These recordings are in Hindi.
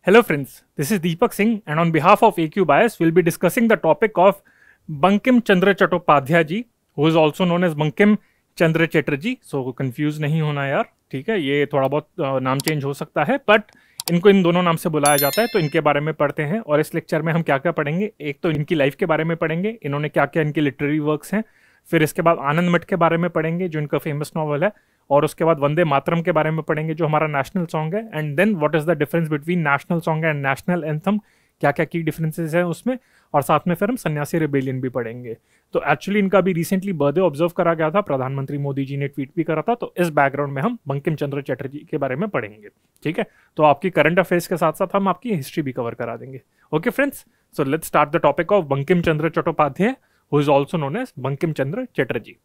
Hello friends, this is Deepak Singh and on behalf of AQ Bias, we'll be discussing the topic of Bankim Chandra Chattopadhyay ji, who is also known as Bankim Chandra Chatterjee. So confuse नहीं होना यार, ठीक है, ये थोड़ा बहुत नाम चेंज हो सकता है, बट इनको इन दोनों नाम से बुलाया जाता है। तो इनके बारे में पढ़ते हैं और इस लेक्चर में हम क्या क्या पढ़ेंगे। एक तो इनकी लाइफ के बारे में पढ़ेंगे, इन्होंने क्या क्या इनके लिटरेरी वर्क्स हैं। फिर इसके बाद आनंद मठ के बारे में पढ़ेंगे जो इनका फेमस नॉवल है, और उसके बाद वंदे मातरम के बारे में पढ़ेंगे जो हमारा नेशनल सॉन्ग है। And then what is the difference between national song and national anthem, क्या क्या की डिफरेंसेस हैं उसमें। और साथ में फिर हम सन्यासी रिबेलियन भी पढ़ेंगे। तो एक्चुअली इनका भी रिसेंटली बर्थडे ऑब्जर्व करा गया था, प्रधानमंत्री मोदी जी ने ट्वीट भी करा था। तो इस बैकग्राउंड में हम बंकिम चंद्र चटर्जी के बारे में पढ़ेंगे, ठीक है। तो आपकी करंट अफेयर्स के साथ साथ हम आपकी हिस्ट्री भी कवर करा देंगे। Okay friends, so let's start the topic of Bankim Chandra Chattopadhyay, who is also known as Bankim Chandra Chatterjee.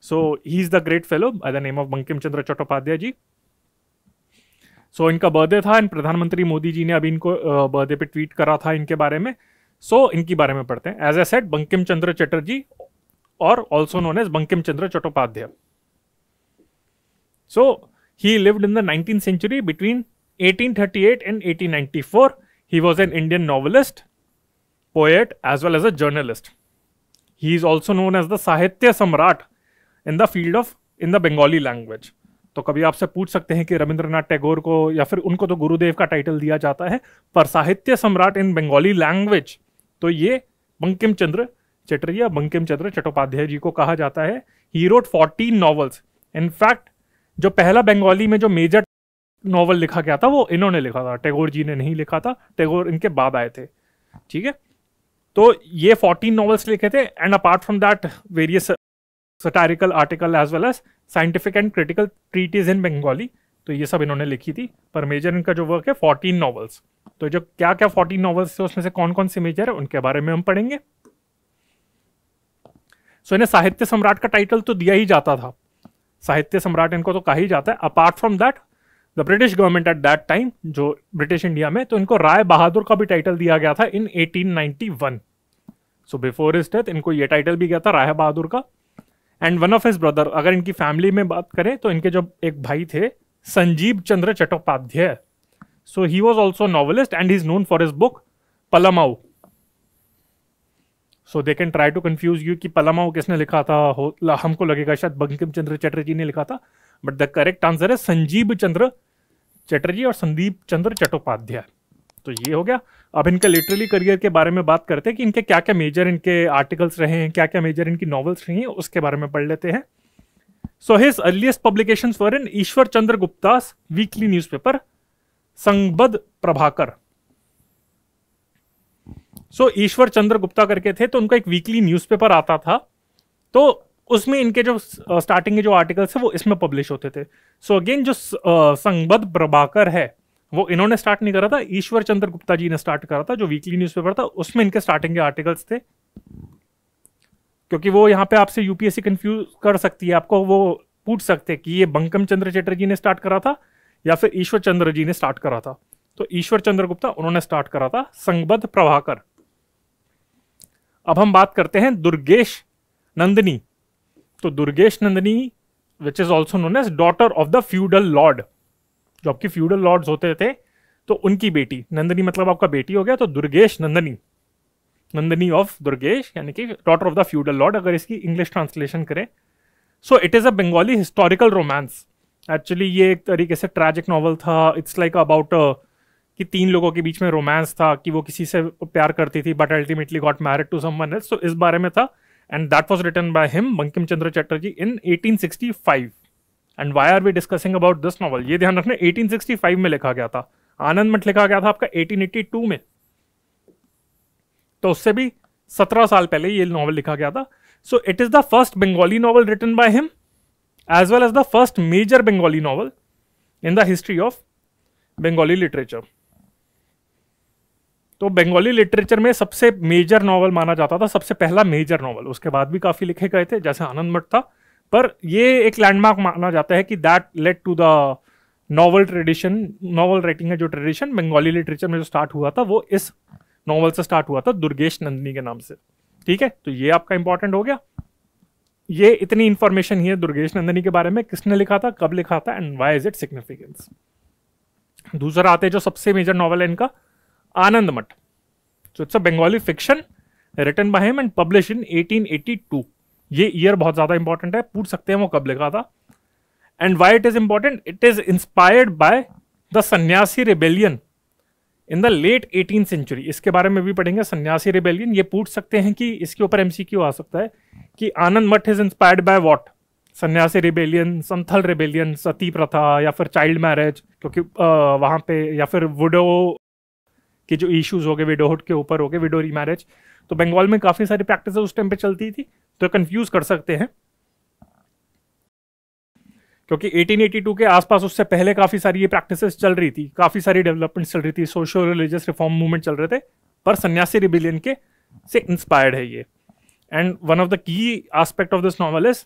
So he is the great fellow by the name of Bankim Chandra Chattopadhyay ji. So इनका बर्थडे था एंड प्रधानमंत्री मोदी जी ने अभी इनको बर्थडे पे ट्वीट करा था इनके बारे में। सो इनके बारे में पढ़ते हैं। As I said, Bankim Chandra Chatterjee और also known as Bankim Chandra Chattopadhyay. So he lived in the 19th century between 1838 and 1894. He was an Indian novelist, poet as well as a journalist. He is also known as the Sahitya Samrat in the field of in the Bengali language. तो कभी आपसे पूछ सकते हैं कि रविंद्रनाथ टैगोर को या फिर उनको तो गुरुदेव का टाइटल दिया जाता है, पर साहित्य सम्राट इन बंगाली लैंग्वेज तो ये बंकिम चंद्र चटर्जी या बंकिम चंद्र चट्टोपाध्याय जी को कहा जाता है। He wrote 14 novels. इनफैक्ट जो पहला बंगाली में जो मेजर नॉवल लिखा गया था वो इन्होंने लिखा था, टैगोर जी ने नहीं लिखा था, टैगोर इनके बाद आए थे, ठीक है। तो ये 14 नॉवेल्स लिखे थे and apart from that various satirical article as well as scientific and critical treaties in Bengali. तो ये सब इन्होंने लिखी थी, पर मेजर इनका जो वर्क है 14 नॉवेल्स। तो जो क्या क्या 14 नॉवेल्स थे उसमें से कौन कौन से मेजर है उनके बारे में हम पढ़ेंगे। सो इन्हें साहित्य सम्राट का टाइटल तो दिया ही जाता था, साहित्य सम्राट इनको तो कहा ही जाता है। Apart from that the British government at that time, जो ब्रिटिश इंडिया में, तो इनको राय बहादुर का भी टाइटल दिया गया था इन 1891। सो बिफोर हिज डेथ इनको ये टाइटल भी गया था राय बहादुर का। And one of his brother, अगर इनकी फैमिली में बात करें तो इनके जो एक भाई थे Sanjeev Chandra Chattopadhyay, so he was also novelist and he is known for his book Palamau. So they can try to confuse you कि पलमाऊ किसने लिखा था, हमको लगेगा शायद बंकिम चंद्र चटर्जी ने लिखा था, बट द करेक्ट आंसर है संजीव चंद्र चटर्जी और संदीप चंद्र चट्टोपाध्याय। तो ये हो गया। अब इनके लिटरेरी करियर के बारे में बात करते हैं कि इनके क्या क्या मेजर इनके आर्टिकल्स रहे हैं, क्या क्या मेजर इनकी नॉवेल्स रही हैं, उसके बारे में पढ़ लेते हैं। सो हिज अर्लीस्ट पब्लिकेशंस वर इन ईश्वर चंद्र गुप्तास वीकली न्यूज़पेपर संबद्ध प्रभाकर। सो ईश्वर चंद्र गुप्ता करके थे, तो उनका एक वीकली न्यूज़पेपर आता था, तो उसमें इनके जो स्टार्टिंग के जो आर्टिकल्स है वो इसमें पब्लिश होते थे। सो अगेन जो संबद्ध प्रभाकर है वो इन्होंने स्टार्ट नहीं करा था, ईश्वर चंद्र गुप्ता जी ने स्टार्ट करा था। जो वीकली न्यूज़पेपर था उसमें इनके स्टार्टिंग के आर्टिकल्स थे, क्योंकि वो यहाँ पे आपसे यूपीएससी कंफ्यूज कर सकती है, आपको वो पूछ सकते हैं कि ये बंकिम चंद्र चटर्जी ने स्टार्ट करा था या फिर ईश्वर चंद्र जी ने स्टार्ट करा था। तो ईश्वर चंद्र गुप्ता उन्होंने स्टार्ट करा था संबद्ध प्रभाकर। अब हम बात करते हैं दुर्गेश नंदिनी। तो Durgesh Nandini which is also known as daughter of the feudal lord, जो आपके फ्यूडल लॉर्ड्स होते थे तो उनकी बेटी, नंदिनी मतलब आपका बेटी हो गया, तो दुर्गेश नंदिनी, नंदिनी ऑफ दुर्गेश यानी कि daughter of the feudal Lord, अगर इसकी इंग्लिश ट्रांसलेशन करें। सो it is a Bengali historical romance. Actually ये एक तरीके से ट्रैजिक नॉवल था। इट्स लाइक अबाउट कि 3 लोगों के बीच में रोमांस था, कि वो किसी से प्यार करती थी but ultimately got married to someone else. So इस बारे में था and that was written by him, Bankim Chandra Chatterjee, in 1865। And why are we discussing about this novel, ये ध्यान रखना 1865 में लिखा गया था। आनंद मठ लिखा गया था आपका 1882 में, तो उससे भी 17 साल पहले ये नॉवल लिखा गया था। So it is the first Bengali novel written by him as well as the first major Bengali novel in the history of Bengali literature. तो बंगाली लिटरेचर में सबसे मेजर नॉवल माना जाता था, सबसे पहला मेजर नॉवल। उसके बाद भी काफी लिखे गए थे, जैसे आनंद मठ था, पर ये एक लैंडमार्क माना जाता है कि that led to the novel tradition, novel writing का जो ट्रेडिशन बंगाली लिटरेचर में जो स्टार्ट हुआ था वो इस नॉवल से स्टार्ट हुआ था, दुर्गेश नंदिनी के नाम से, ठीक है। तो ये आपका इंपॉर्टेंट हो गया। ये इतनी इंफॉर्मेशन ही है दुर्गेश नंदिनी के बारे में, किसने लिखा था, कब लिखा था and why is it significance. दूसरा आते जो सबसे मेजर नॉवल है इनका, Anand Math. So it's a Bengali fiction written by him and publish in 1882। ये ईयर बहुत ज्यादा इंपॉर्टेंट है, पूछ सकते हैं वो कब लिखा था। And why it is important, it is inspired by the Sannyasi rebellion in the late 18th century. इसके बारे में भी पढ़ेंगे, सन्यासी रिबेलियन। ये पूछ सकते हैं कि इसके ऊपर एमसीक्यू आ सकता है कि आनंद मठ इज इंस्पायर्ड बाय व्हाट, सन्यासी रिबेलियन, संथल रिबेलियन, सती प्रथा, या फिर चाइल्ड मैरिज, क्योंकि वहां पे, या फिर विडो के जो इश्यूज हो गए, विडोहुड के ऊपर हो गए, विडो रीमैरिज। तो बंगाल में काफी सारी प्रैक्टिस उस टाइम पे चलती थी, तो कंफ्यूज कर सकते हैं, क्योंकि 1882 के आसपास उससे पहले काफी सारी ये प्रैक्टिसेस चल रही थी, काफी सारी डेवलपमेंट चल रही थी, सोशल रिलीजियस रिफॉर्म मूवमेंट चल रहे थे, पर सन्यासी रिबेलियन के से इंस्पायर्ड है ये। And one of the key aspect of this novel is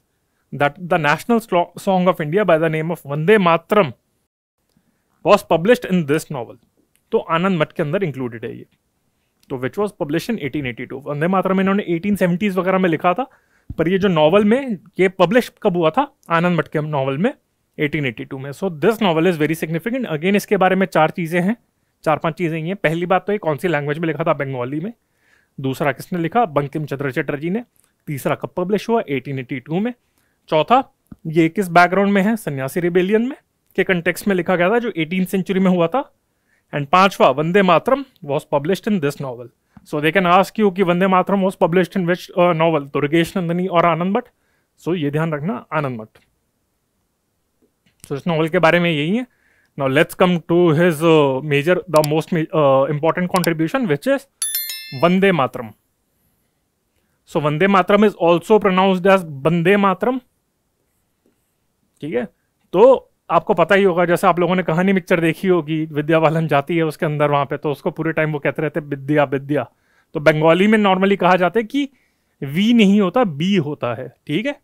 that the national song of India by the name of Vande Mataram was published in this novel. तो आनंद मठ के अंदर इंक्लूडेड है ये, तो which was publish in 1882। Vande Mataram इन्होंने 1870s वगैरह में लिखा था, पर ये जो नॉवल में ये पब्लिश कब हुआ था, आनंद मठ के नॉवल में 1882 में। So this novel is very significant. Again इसके बारे में चार पांच चीजें ही हैं। पहली बात तो ये कौन सी लैंग्वेज में लिखा था, बंगाली में। दूसरा किसने लिखा, बंकिम चंद्र चटर्जी ने। तीसरा कब पब्लिश हुआ, 1882 में। चौथा ये किस बैकग्राउंड में है, सन्यासी रिबेलियन में के कंटेक्स्ट में लिखा गया था जो 18th सेंचुरी में हुआ था। एंड पांचवा, Vande Mataram was published in this novel. So they can ask you कि Vande Mataram was published in which novel, तो योगेश नंदिनी और आनंद मठ। सो ये ध्यान रखना, आनंद मठ। सो इस नॉवल के बारे में यही है। Now let's come to his major, the most important contribution which is Vande Mataram. So Vande Mataram is also pronounced as Vande Mataram, ठीक है। तो आपको पता ही होगा, जैसे आप लोगों ने कहानी पिक्चर देखी होगी, विद्या बालन जाती है उसके अंदर वहां पे, तो उसको पूरे टाइम वो कहते रहते विद्या विद्या। तो बंगाली में नॉर्मली कहा जाता है कि वी नहीं होता, बी होता है, ठीक है।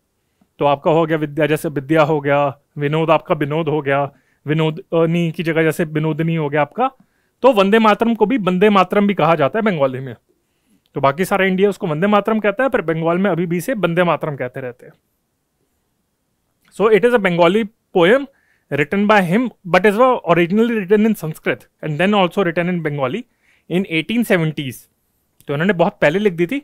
तो आपका हो गया विद्या, जैसे विद्या हो गया, विनोद आपका विनोद हो गया, विनोदनी की जगह जैसे विनोदनी हो गया आपका। तो वंदे मातरम को भी वंदे मातरम भी कहा जाता है बंगाली में। तो बाकी सारा इंडिया उसको वंदे मातरम कहता है, पर बंगाल में अभी भी से वंदे मातरम कहते रहते हैं। सो it is a Bengali poem written by him, but is originally written in Sanskrit and then also written in Bengali in 1870s. तो उन्होंने बहुत पहले लिख दी थी,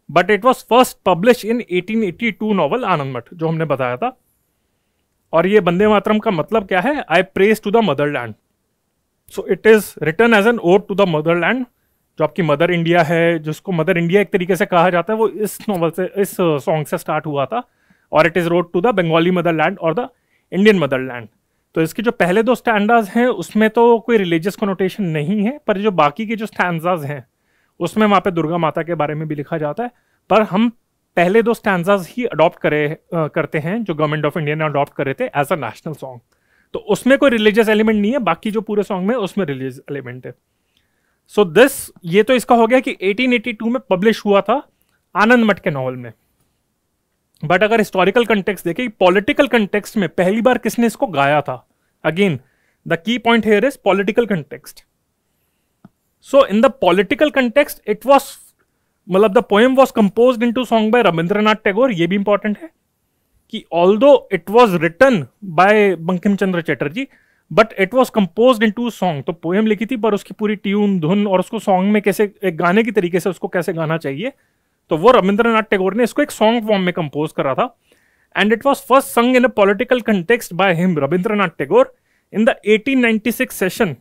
but it was first published in 1882 novel आनंद मठ, जो हमने बताया था। और ये वंदे मातरम का मतलब क्या है, I praise to the motherland. So it is written as an ode to the motherland, जो आपकी मदर इंडिया है, जिसको मदर इंडिया एक तरीके से कहा जाता है, वो इस नॉवल से, इस सॉन्ग से स्टार्ट हुआ था। और it is rode to the Bengali motherland और द इंडियन मदरलैंड। तो इसके जो पहले दो स्टैंडाज हैं उसमें तो कोई रिलीजियस कोनोटेशन नहीं है, पर जो बाकी के जो स्टैंडाज हैं उसमें वहां पे दुर्गा माता के बारे में भी लिखा जाता है। पर हम पहले दो स्टैंडाज ही अडॉप्ट करते हैं, जो गवर्नमेंट ऑफ इंडिया ने अडॉप्ट करे थे एज अ नेशनल सॉन्ग। तो उसमें कोई रिलीजियस एलिमेंट नहीं है, बाकी जो पूरे सॉन्ग में उसमें रिलीजियस एलिमेंट है। सो दिस, ये तो इसका हो गया कि 1882 में पब्लिश हुआ था आनंद मठ के नॉवल में। बट अगर हिस्टोरिकल कंटेक्स्ट देखें, पॉलिटिकल कंटेक्स्ट में पहली बार किसने इसको गाया था, again the key point here is political context. So in the political context it was, मतलब the poem was composed into song by Rabindranath Tagore. ये भी इंपॉर्टेंट है कि although it was written by Bankim Chandra Chatterjee, but it was composed into song. तो पोएम लिखी थी, पर उसकी पूरी ट्यून, धुन और उसको सॉन्ग में कैसे, एक गाने की तरीके से उसको कैसे गाना चाहिए, तो वो रविंद्रनाथ टैगोर ने इसको एक सॉन्ग फॉर्म में कंपोज करा था। And it was first sung in a political context by him, Rabindranath Tagore, in the 1896 session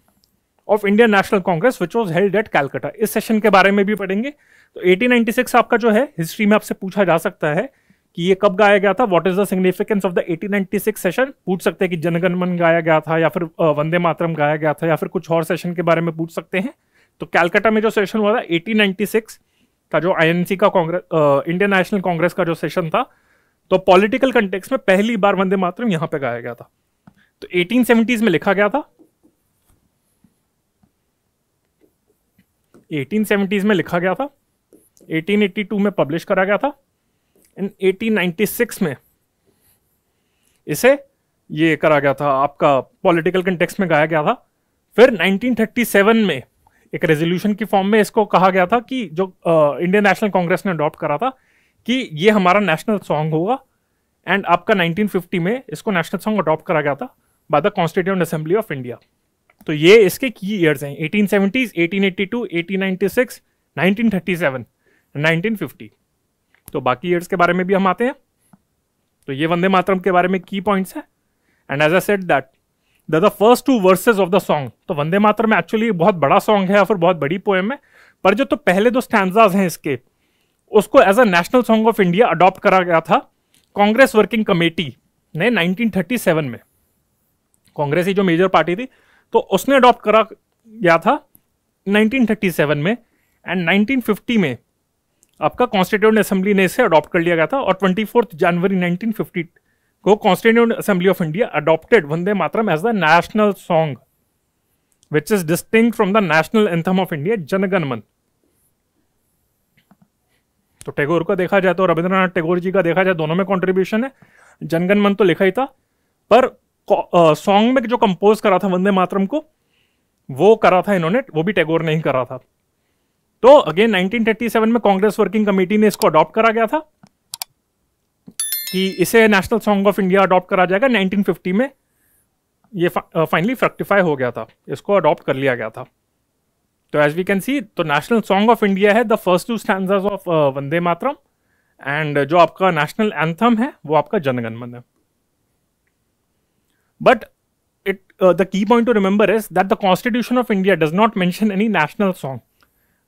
of Indian National Congress which was held at Calcutta. इस सेशन के बारे में भी पढ़ेंगे। तो 1896 आपका जो है हिस्ट्री में आपसे पूछा जा सकता है कि ये कब गाया गया था, what is the significance of the 1896 session. पूछ सकते हैं कि जनगण मन गाया गया था, या फिर वंदे मातरम गाया गया था, या फिर कुछ और सेशन के बारे में पूछ सकते हैं। तो कैलकाटा में जो सेशन हुआ था 1896 का, जो आईएनसी का कांग्रेस, इंडियन नेशनल कांग्रेस का जो सेशन था, तो पॉलिटिकल कंटेक्स्ट में पहली बार वंदे मातरम यहां पे गाया गया था। तो 1870s में लिखा गया था, 1870s में लिखा गया था, 1882 में पब्लिश करा गया था, इन 1896 में इसे ये करा गया था, आपका पॉलिटिकल कंटेक्स्ट में गाया गया था। फिर 1937 में एक रेजोल्यूशन की फॉर्म में इसको कहा गया था कि जो इंडियन नेशनल कांग्रेस ने अडॉप्ट करा था कि ये हमारा नेशनल सॉन्ग होगा। एंड आपका 1950 में इसको नेशनल सॉन्ग अडॉप्ट करा गया था by the constituent Assembly of India. तो ये इसके की ईयर्स हैं, 1870s, 1882, 1896, 1937, 1950। तो बाकी ईयर्स के बारे में भी हम आते हैं। तो ये वंदे मातरम के बारे में की पॉइंट्स है। And as I said that the first 2 verses of the song, तो वंदे मातरम एक्चुअली बहुत बड़ा सॉन्ग है या फिर बहुत बड़ी पोएम है, पर जो तो पहले 2 स्टैंजाज हैं इसके, उसको as a national song of India adopt करा गया था कांग्रेस वर्किंग कमेटी ने 1937 में। कांग्रेस ही जो मेजर पार्टी थी, तो उसने अडॉप्ट करा गया था 1937 में। एंड 1950 में आपका कॉन्स्टिट्यूएंट असेंबली ने इसे अडॉप्ट कर लिया गया था, और 24 जनवरी 1950 को Constituent Assembly of India adopted Vande Mataram as the national song which is distinct from the national anthem of India, Jana Gana Mana. तो टैगोर का देखा जाए तो रविंद्रनाथ टैगोर जी का देखा जाए, दोनों में कंट्रीब्यूशन है। जनगण मन तो लिखा ही था, पर सॉन्ग में जो कंपोज करा था वंदे मातरम को, वो करा था इन्होंने, वो भी टैगोर ने ही करा था। तो अगेन 1937 में कांग्रेस वर्किंग कमेटी ने इसको अडॉप्ट करा गया था कि इसे national song of India adopt करा जाएगा। 1950 में ये फाइनली फ्रक्टिफाई हो गया था, इसको अडॉप्ट कर लिया गया था। तो एज वी कैन सी, तो नेशनल सॉन्ग ऑफ इंडिया है the first 2 stanzas of Vande Mataram, and जो आपका नेशनल एंथम है वो आपका जनगण मन है। But it the key point to remember is that the Constitution of India does not mention any national song.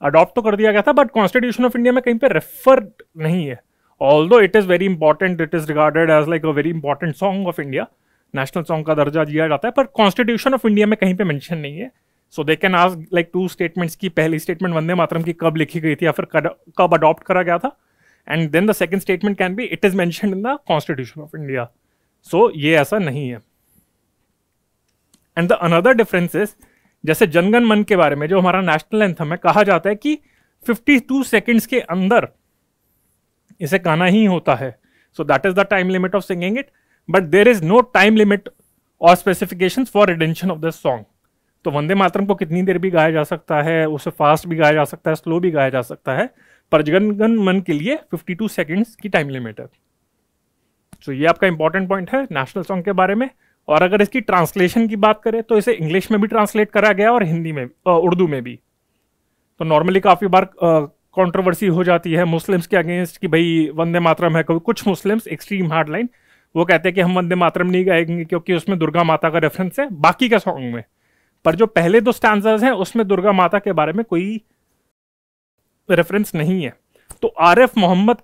Adopt तो कर दिया गया था, बट कॉन्स्टिट्यूशन ऑफ इंडिया में कहीं पे रेफर नहीं है। Although it is very important, it is regarded as like a very important song of India, national song का दर्जा दिया जाता है, पर कॉन्स्टिट्यूशन ऑफ इंडिया में कहीं पे मेंशन नहीं है। So they can ask like 2 statements की, पहली स्टेटमेंट वंदे मातरम की कब लिखी गई थी या फिर कब अडॉप्ट करा गया था, and then the second statement can be it is mentioned in the Constitution of India. So ये ऐसा नहीं है। And the another difference is, जैसे जनगण मन के बारे में जो हमारा नेशनल एंथम है, कहा जाता है कि 52 सेकेंड्स के अंदर इसे गाना ही होता है। So that is the time limit of singing it, but there is no time limit और specification for rendition of this song. तो वंदे मातरम को कितनी देर भी गाया जा सकता है, उसे फास्ट भी गाया जा सकता है, स्लो भी गाया जा सकता है, पर जनगण मन के लिए 52 सेकेंड्स की टाइम लिमिट है। सो ये आपका इंपॉर्टेंट पॉइंट है नेशनल सॉन्ग के बारे में। और अगर इसकी ट्रांसलेशन की बात करें तो इसे इंग्लिश में भी ट्रांसलेट करा गया और हिंदी में, उर्दू में भी। तो नॉर्मली काफी बार कंट्रोवर्सी हो जाती है मुस्लिम्स के अगेंस्ट कि भाई वंदे मातरम है, कुछ मुस्लिम्स एक्सट्रीम हार्ड लाइन वो कहते हैं कि हम वंदे मातरम नहीं गाएंगे क्योंकि उसमें दुर्गा माता का रेफरेंस है बाकी के सॉन्ग में, पर जो पहले 2 स्टैंजास हैं उसमें दुर्गा माता के बारे में कोई रेफरेंस नहीं है। तो आरिफ मोहम्मद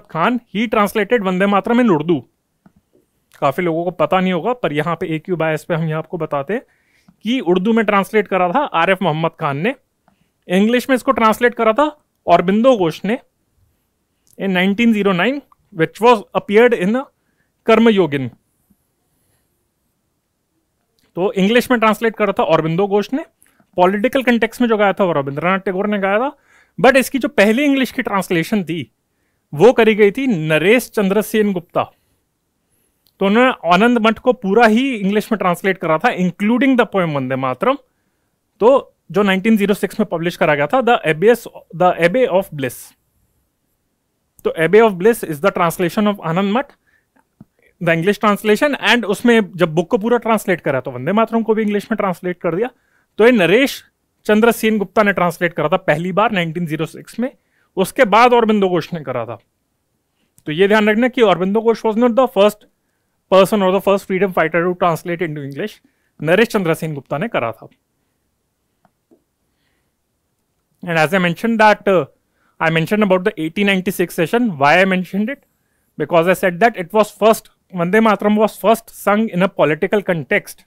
खान ही ट्रांसलेटेड वंदे मातरम इन उर्दू। काफी लोगों को पता नहीं होगा, पर यहाँ पे AQ बायस पे हम आपको बताते हैं कि उर्दू में ट्रांसलेट करा था आरिफ मोहम्मद खान ने। इंग्लिश में इसको ट्रांसलेट करा था औरबिंदो घोष ने इन 1909, विच वॉज अपीयर्ड इन कर्मयोगिन। तो इंग्लिश में ट्रांसलेट करा था औरबिंदो घोष ने, पॉलिटिकल कंटेक्स्ट में जो गाया था वो रविंद्रनाथ टैगोर ने गाया था। बट इसकी जो पहली इंग्लिश की ट्रांसलेशन थी वो करी गई थी नरेश चंद्र सेन गुप्ता। तो उन्होंने आनंद मठ को पूरा ही इंग्लिश में ट्रांसलेट करा था, including the poem Vande Mataram. तो जो 1906 में पब्लिश करा गया था, द एबे ऑफ ब्लिस। तो abbey of bliss is the translation of Anand Math, the English translation. And उसमें जब बुक को पूरा ट्रांसलेट करा तो वंदे मातरम को भी इंग्लिश में ट्रांसलेट कर दिया। तो ये नरेश चंद्र सेन गुप्ता ने ट्रांसलेट करा था पहली बार 1906 में, उसके बाद औरबिंदो घोष ने करा था। तो ये ध्यान रखना कि Aurobindo Ghosh was not the first person और the first freedom fighter to translate into English, Naresh Chandra Sen Gupta ने करा था। And as I mentioned that I mentioned about the 1896 session. Why I mentioned it? Because I said that it was first, Vande Mataram was first sung in a political context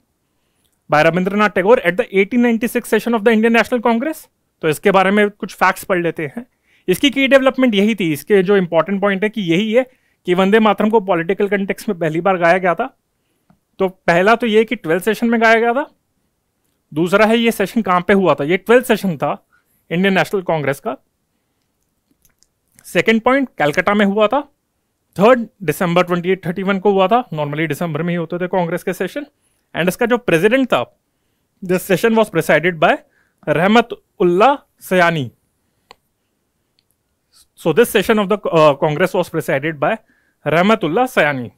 by Rabindranath Tagore at the 1896 session of the Indian National Congress. तो इसके बारे में कुछ फैक्ट्स पढ़ लेते हैं। इसकी की डेवलपमेंट यही थी, इसके जो इंपॉर्टेंट पॉइंट है कि यही है कि वंदे मातरम को पॉलिटिकल कंटेक्स्ट में पहली बार गाया गया था। तो पहला तो ये कि 12 सेशन में गाया गया था। दूसरा है ये सेशन कहाँ पे हुआ था, ये 12 सेशन था इंडियन नेशनल कांग्रेस का। सेकेंड पॉइंट कैलकाटा में हुआ था। थर्ड दिसंबर 2831 को हुआ था। नॉर्मली दिसंबर में ही होते थे कांग्रेस के सेशन। एंड इसका जो प्रेसिडेंट था, this session was presided by Rahmat Ullah Sayani. So this session of the Congress was presided by Rahmat Ullah सयानी।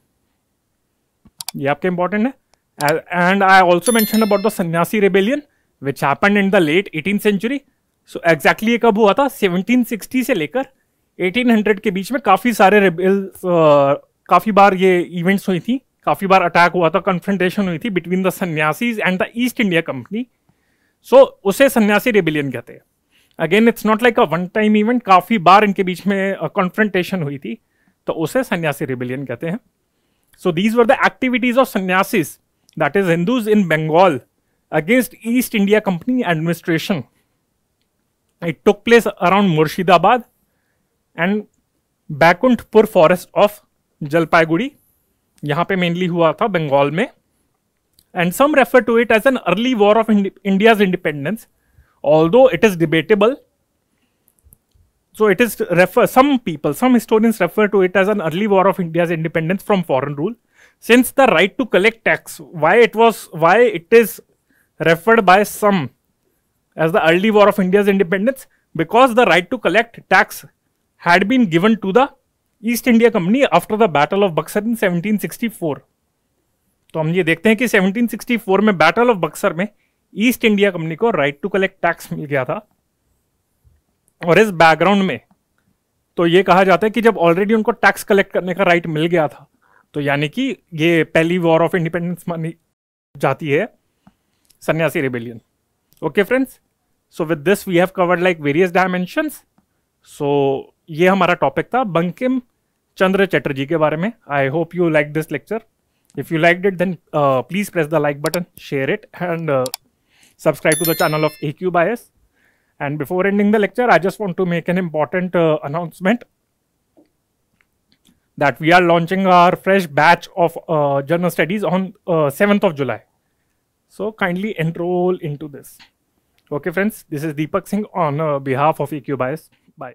ये आपके इंपॉर्टेंट है। And I also mentioned about the Sannyasi rebellion which happened in the late 18th century. So exactly ये कब हुआ था? 1760 से लेकर 1800 के बीच में काफी सारे रेबेल्स, काफी बार ये इवेंट्स हुई थी, काफी बार अटैक हुआ था, कन्फ्रंटेशन हुई थी between the sannyasis and the East India Company. So उसे सन्यासी रेबेलियन कहते हैं. Again it's not like a one time event, काफी बार इनके बीच में कॉन्फ्रंटेशन हुई थी, तो उसे सन्यासी रेबेलियन कहते हैं. So these were the activities of sannyasis, that is Hindus in Bengal against East India Company administration. It took place around Murshidabad and Baikunthpur forest of Jalpaiguri. यहां पे मेनली हुआ था बंगाल में. And some refer to it as an early war of India's independence, although it is debatable. So it is some historians refer to it as an early war of India's independence from foreign rule, since the right to collect tax. Why it is referred by some as the early war of India's independence? Because the right to collect tax had been given to the East India Company after the Battle of Buxar in 1764. तो हम ये देखते हैं कि 1764 में बैटल ऑफ बक्सर में ईस्ट इंडिया कंपनी को राइट टू कलेक्ट टैक्स मिल गया था. और इस बैकग्राउंड में तो ये कहा जाता है कि जब ऑलरेडी उनको टैक्स कलेक्ट करने का राइट मिल गया था, तो यानी कि ये पहली वॉर ऑफ इंडिपेंडेंस मानी जाती है Sannyasi rebellion. Okay friends, so with this we have covered like various dimensions. सो ये हमारा टॉपिक था बंकिम चंद्र चटर्जी के बारे में. I hope you like this lecture. If you liked it, then please press the like button, share it, and subscribe to the channel of AQ Bias. And before ending the lecture, I just want to make an important announcement that we are launching our fresh batch of General Studies on 7th of July. So kindly enroll into this. Okay friends, this is Deepak Singh on behalf of AQ Bias. Bye.